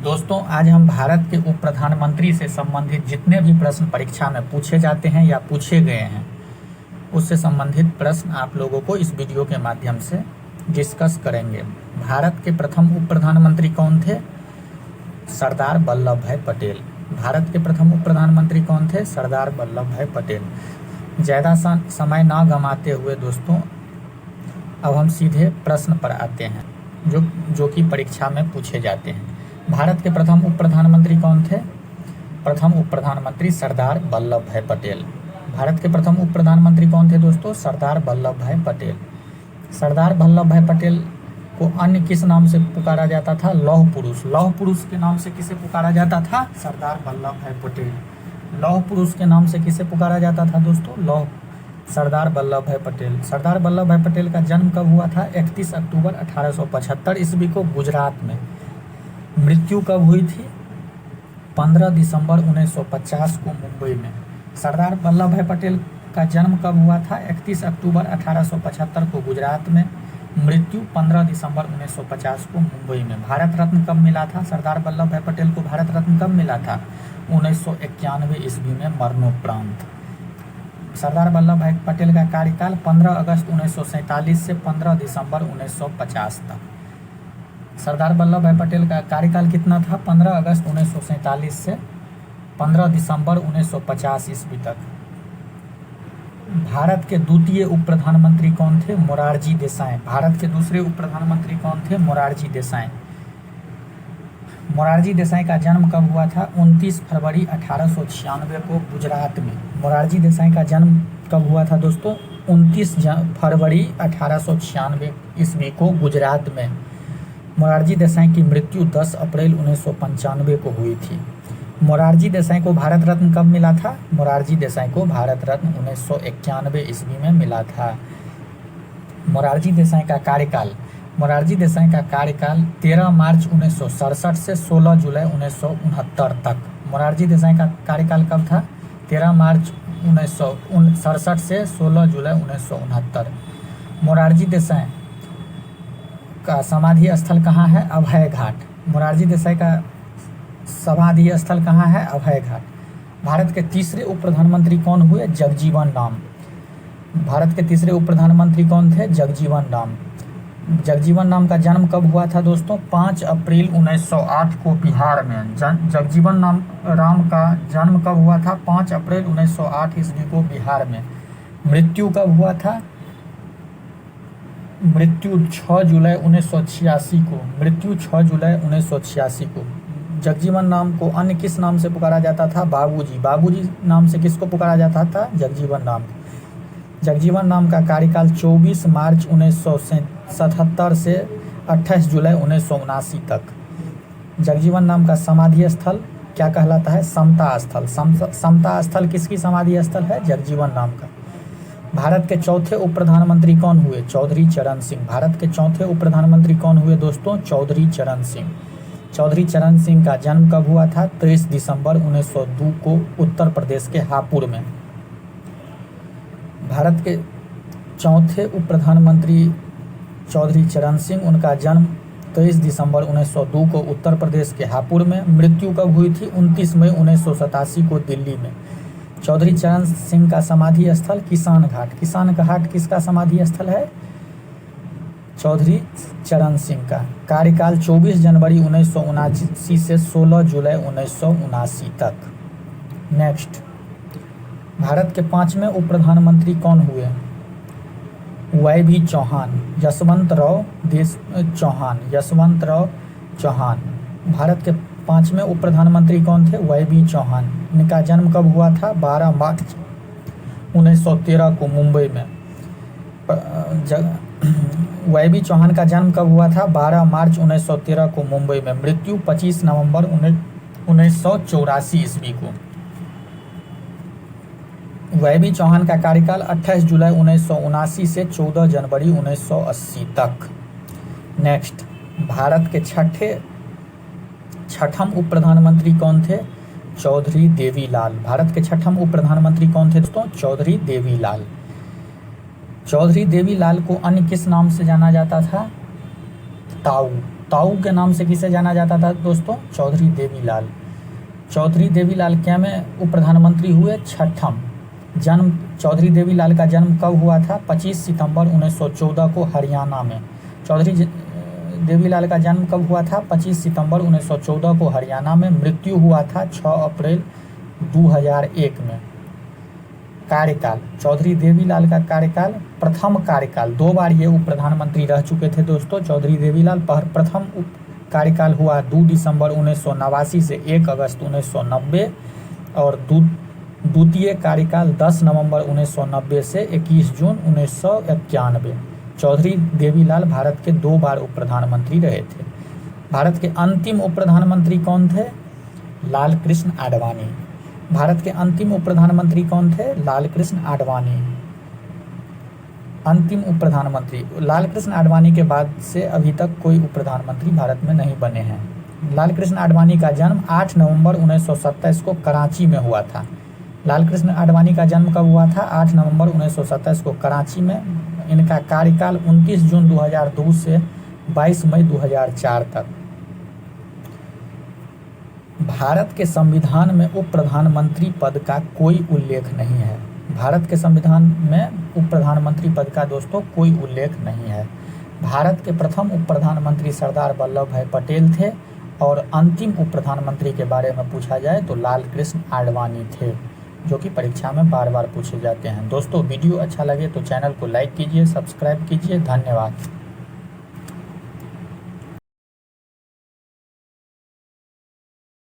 दोस्तों, आज हम भारत के उप प्रधानमंत्री से संबंधित जितने भी प्रश्न परीक्षा में पूछे जाते हैं या पूछे गए हैं, उससे संबंधित प्रश्न आप लोगों को इस वीडियो के माध्यम से डिस्कस करेंगे। भारत के प्रथम उप प्रधानमंत्री कौन थे? सरदार वल्लभ भाई पटेल। भारत के प्रथम उप प्रधानमंत्री कौन थे? सरदार वल्लभ भाई पटेल। ज़्यादा समय ना गंवाते हुए दोस्तों, अब हम सीधे प्रश्न पर आते हैं जो कि परीक्षा में पूछे जाते हैं। भारत के प्रथम उप प्रधानमंत्री कौन थे? प्रथम उप प्रधानमंत्री सरदार वल्लभ भाई पटेल। भारत के प्रथम उप प्रधानमंत्री कौन थे दोस्तों? सरदार वल्लभ भाई पटेल। सरदार वल्लभ भाई पटेल को अन्य किस नाम से पुकारा जाता था? लौह पुरुष। लौह पुरुष के नाम से किसे पुकारा जाता था? सरदार वल्लभ भाई पटेल। लौह पुरुष के नाम से किसे पुकारा जाता था दोस्तों? सरदार वल्लभ भाई पटेल। सरदार वल्लभ भाई पटेल का जन्म कब हुआ था? 31 अक्टूबर 1875 ईस्वी को गुजरात में। मृत्यु कब हुई थी? 15 दिसंबर 1950 को मुंबई में। सरदार वल्लभ भाई पटेल का जन्म कब हुआ था? 31 अक्टूबर 1875 को गुजरात में। मृत्यु 15 दिसंबर 1950 को मुंबई में। भारत रत्न कब मिला था? सरदार वल्लभ भाई पटेल को भारत रत्न कब मिला था? 1991 ईस्वी में मरणोपरांत। सरदार वल्लभ भाई पटेल का कार्यकाल 15 अगस्त 1947 से 15 दिसंबर 1950 तक। सरदार वल्लभ भाई पटेल का कार्यकाल कितना था? 15 अगस्त 1947 से 15 दिसंबर 1950 ईस्वी तक। भारत के द्वितीय उप प्रधानमंत्री कौन थे? मोरारजी देसाई। भारत के दूसरे उप प्रधानमंत्री कौन थे? मोरारजी देसाई। मोरारजी देसाई का जन्म कब हुआ था? 29 फरवरी 1896 को गुजरात में। मोरारजी देसाई का जन्म कब हुआ था दोस्तों? 29 फरवरी 1896 ईस्वी को गुजरात में। मोरारजी देसाई की मृत्यु 10 अप्रैल 1995 को हुई थी। मोरारजी देसाई को भारत रत्न कब मिला था? मोरारजी देसाई को भारत रत्न 1991 ईस्वी में मिला था। मोरारजी देसाई का कार्यकाल 13 मार्च 1967 से 16 जुलाई 1969 तक। मोरारजी देसाई का कार्यकाल कब था? 13 मार्च 1967 से 16 जुलाई 1969। मोरारजी देसाई का समाधि स्थल कहाँ है? अभय घाट। मोरारजी देसाई का समाधि स्थल कहाँ है? अभय घाट। भारत के तीसरे उप प्रधानमंत्री कौन हुए? जगजीवन राम। भारत के तीसरे उप प्रधानमंत्री कौन थे? जगजीवन राम। जगजीवन राम का जन्म कब हुआ था दोस्तों? 5 अप्रैल 1908 को बिहार में। जगजीवन राम का जन्म कब हुआ था? 5 अप्रैल 1908 ईस्वी को बिहार में। मृत्यु कब हुआ था? मृत्यु 6 जुलाई 1986 को। मृत्यु 6 जुलाई 1986 को। जगजीवन राम को अन्य किस नाम से पुकारा जाता था? बाबूजी। बाबूजी नाम से किसको पुकारा जाता था? जगजीवन राम। जगजीवन राम का कार्यकाल 24 मार्च 1977 से 28 जुलाई 1979 तक। जगजीवन राम का समाधि स्थल क्या कहलाता है? समता स्थल। समता स्थल किसकी समाधि स्थल है? जगजीवन राम का। भारत के चौथे उप प्रधानमंत्री कौन हुए? चौधरी चरण सिंह। भारत के चौथे उप प्रधानमंत्री कौन हुए दोस्तों? चौधरी चरण सिंह। चौधरी चरण सिंह का जन्म कब हुआ था? 23 दिसंबर 1902 को उत्तर प्रदेश के हापुड़ में। भारत के चौथे उप प्रधानमंत्री चौधरी चरण सिंह, उनका जन्म 23 दिसंबर 1902 को उत्तर प्रदेश के हापुड़ में। मृत्यु कब हुई थी? 29 मई 1987 को दिल्ली में। चौधरी चरण सिंह का समाधि स्थल किसान घाट। किसान घाट किसका समाधि स्थल है? चौधरी चरण सिंह का। कार्यकाल 24 जनवरी 1979 से 16 जुलाई 1979 तक। नेक्स्ट, भारत के 5वें उप प्रधानमंत्री कौन हुए? YB चौहान। यशवंत राव चौहान। भारत के 5वें उप प्रधानमंत्री कौन थे? YB चौहान। इनका जन्म कब हुआ था? 12 मार्च 1913 को मुंबई में। YB चौहान का जन्म कब हुआ था? 12 मार्च 1913 को मुंबई में। मृत्यु 25 नवंबर 1984 ईस्वी को। YB चौहान का कार्यकाल 28 जुलाई 1979 से 14 जनवरी 1980 तक। नेक्स्ट, भारत के छठम उप प्रधानमंत्री कौन थे? चौधरी देवीलाल। भारत के छठम उप प्रधानमंत्री कौन थे दोस्तों? चौधरी देवीलाल। चौधरी देवीलाल को अन्य किस नाम से जाना जाता था? ताऊ। ताऊ के नाम से किसे जाना जाता था दोस्तों? चौधरी देवीलाल। चौधरी देवीलाल क्या में उप प्रधानमंत्री हुए? छठम। जन्म चौधरी देवीलाल का जन्म कब हुआ था? 25 सितंबर 1914 को हरियाणा में। चौधरी देवीलाल का जन्म कब हुआ था? 25 सितंबर 1914 को हरियाणा में। मृत्यु हुआ था 6 अप्रैल 2001 में। कार्यकाल, चौधरी देवीलाल का कार्यकाल, प्रथम कार्यकाल, 2 बार ये उप प्रधानमंत्री रह चुके थे दोस्तों चौधरी देवीलाल। प्रथम उप कार्यकाल हुआ 2 दिसंबर 1989 से 1 अगस्त 1990 और द्वितीय कार्यकाल 10 नवंबर 1990 से 21 जून 1991। चौधरी देवीलाल भारत के 2 बार उप प्रधानमंत्री रहे थे। भारत के अंतिम उप प्रधानमंत्री कौन थे? लाल कृष्ण आडवाणी। भारत के अंतिम उप प्रधानमंत्री कौन थे? लाल कृष्ण आडवाणी। अंतिम उप प्रधानमंत्री लाल कृष्ण आडवाणी के बाद से अभी तक कोई उप प्रधानमंत्री भारत में नहीं बने हैं। लाल कृष्ण आडवाणी का जन्म 8 नवंबर 1927 को कराची में हुआ था। लाल कृष्ण आडवाणी का जन्म कब हुआ था? 8 नवंबर 1927 को कराची में। इनका कार्यकाल 29 जून 2002 से 22 मई 2004 तक। भारत के संविधान में उप प्रधानमंत्री पद का कोई उल्लेख नहीं है। भारत के संविधान में उप प्रधानमंत्री पद का दोस्तों कोई उल्लेख नहीं है। भारत के प्रथम उप प्रधानमंत्री सरदार वल्लभ भाई पटेल थे और अंतिम उप प्रधानमंत्री के बारे में पूछा जाए तो लाल कृष्ण आडवाणी थे, जो कि परीक्षा में बार बार पूछे जाते हैं। दोस्तों वीडियो अच्छा लगे तो चैनल को लाइक कीजिए, सब्सक्राइब कीजिए। धन्यवाद।